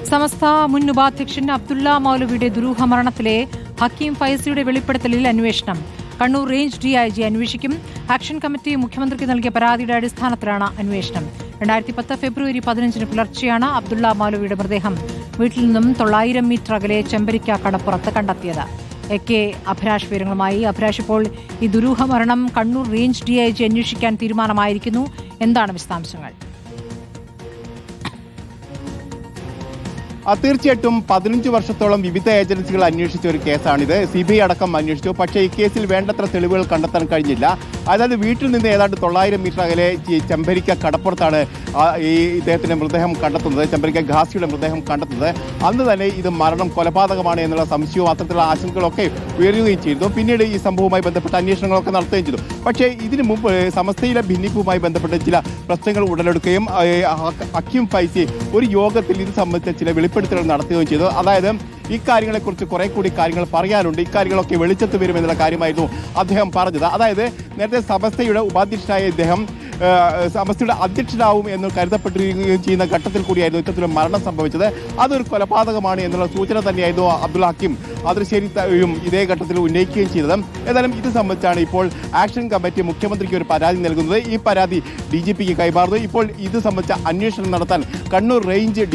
സമസ്ത മുൻ ഉപാധ്യക്ഷൻ അബ്ദുള്ള മൗലവിയുടെ ദുരൂഹ മരണത്തിലെ ഹക്കീം ഫൈസിയുടെ വെളിപ്പെടുത്തലിൽ അന്വേഷണം. കണ്ണൂർ റേഞ്ച് DIG അന്വേഷിക്കും. ആക്ഷൻ കമ്മിറ്റി മുഖ്യമന്ത്രിക്ക് നൽകിയ പരാതിയുടെ അടിസ്ഥാനത്തിലാണ് അന്വേഷണം. 2010 ഫെബ്രുവരി 15 പുലർച്ചെയാണ് അബ്ദുള്ള മൗലവിയുടെ മൃതദേഹം വീട്ടിൽ നിന്നും 900 മീറ്റർ അകലെ ചെമ്പരിക്ക കടപ്പുറത്ത് കണ്ടെത്തിയത്. AK അഭിലാഷ് വിവരങ്ങളുമായി. അഭിലാഷ്, ഇപ്പോൾ ഈ ദുരൂഹ മരണം കണ്ണൂർ റേഞ്ച് DIG അന്വേഷിക്കാൻ തീരുമാനമായിരിക്കുന്നു. എന്താണ് വിശദാംശങ്ങൾ? തീർച്ചയായിട്ടും 15 വർഷത്തോളം വിവിധ ഏജൻസികൾ അന്വേഷിച്ച ഒരു കേസാണിത്. CBI അടക്കം അന്വേഷിച്ചു. പക്ഷേ ഈ കേസിൽ വേണ്ടത്ര തെളിവുകൾ കണ്ടെത്താൻ കഴിഞ്ഞില്ല. അതായത് വീട്ടിൽ നിന്ന് ഏതാണ്ട് 900 മീറ്റർ അകലെ ചെമ്പരിക്ക കടപ്പുറത്താണ് ഈ ഇദ്ദേഹത്തിന്റെ മൃതദേഹം കണ്ടെത്തുന്നത്, ചെമ്പരിക്ക ഖാസിയുടെ മൃതദേഹം കണ്ടെത്തുന്നത്. അന്ന് തന്നെ ഇത് മരണം കൊലപാതകമാണ് എന്നുള്ള സംശയവും അത്തരത്തിലുള്ള ആശങ്കകളൊക്കെ ഉയരുകയും ചെയ്തു. പിന്നീട് ഈ സംഭവവുമായി ബന്ധപ്പെട്ട അന്വേഷണങ്ങളൊക്കെ നടത്തുകയും ചെയ്തു. പക്ഷേ ഇതിനു മുമ്പ് സമസ്തയിലെ ഭിന്നിപ്പുമായി ബന്ധപ്പെട്ട് ചില പ്രശ്നങ്ങൾ ഉടലെടുക്കുകയും ഹക്കീം ഫൈസി ഒരു യോഗത്തിൽ ഇത് സംബന്ധിച്ച ചില വെളിപ്പെടുത്തലുകൾ നടത്തുകയും ചെയ്തു. അതായത് ഈ കാര്യങ്ങളെക്കുറിച്ച് കുറെ കൂടി കാര്യങ്ങൾ പറയാനുണ്ട്, ഇക്കാര്യങ്ങളൊക്കെ വെളിച്ചത്ത് വരുമെന്നുള്ള കാര്യമായിരുന്നു അദ്ദേഹം പറഞ്ഞത്. അതായത് നേരത്തെ സമസ്തയുടെ ഉപാധ്യക്ഷനായ ഇദ്ദേഹം സമസ്തയുടെ അധ്യക്ഷനാവും എന്ന് കരുതപ്പെട്ടിരിക്കുകയും ചെയ്യുന്ന ഘട്ടത്തിൽ കൂടിയായിരുന്നു ഇത്തരത്തിലുള്ള മരണം സംഭവിച്ചത്. അതൊരു കൊലപാതകമാണ് എന്നുള്ള സൂചന തന്നെയായിരുന്നു അബ്ദുൽ ഹക്കീം അതിർശ്ശേരിയും ഇതേ ഘട്ടത്തിൽ ഉന്നയിക്കുകയും ചെയ്തത്. ഏതായാലും ഇത് സംബന്ധിച്ചാണ് ഇപ്പോൾ ആക്ഷൻ കമ്മിറ്റി മുഖ്യമന്ത്രിക്ക് ഒരു പരാതി നൽകുന്നത്. ഈ പരാതി DGPക്ക് കൈമാറുന്നു. ഇപ്പോൾ ഇത് സംബന്ധിച്ച അന്വേഷണം നടത്താൻ കണ്ണൂർ റേഞ്ച്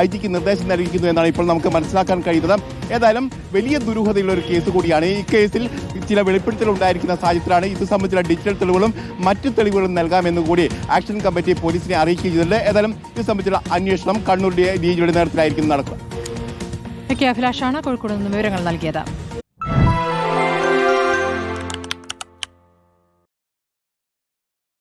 IGക്ക് നിർദ്ദേശം നൽകിയിരിക്കുന്നു എന്നാണ് ഇപ്പോൾ നമുക്ക് മനസ്സിലാക്കാൻ കഴിയുന്നത്. ഏതായാലും വലിയ ദുരൂഹതയുള്ള ഒരു കേസ് കൂടിയാണ്. ഈ കേസിൽ ചില വെളിപ്പെടുത്തൽ ഉണ്ടായിരിക്കുന്ന സാഹചര്യത്തിലാണ് ഇത് സംബന്ധിച്ചുള്ള ഡിജിറ്റൽ തെളിവുകളും മറ്റു തെളിവുകളും നൽകാമെന്ന് കൂടി ആക്ഷൻ കമ്മിറ്റി പോലീസിനെ അറിയിക്കുകയും ചെയ്തിട്ടുണ്ട്. ഏതായാലും ഇത് സംബന്ധിച്ചുള്ള അന്വേഷണം കണ്ണൂർ DIGയുടെ നേതൃത്വത്തിലായിരിക്കും നടക്കുക. അഭിലാഷാണ് കോഴിക്കോട് നിന്ന് വിവരങ്ങൾ നൽകിയത്.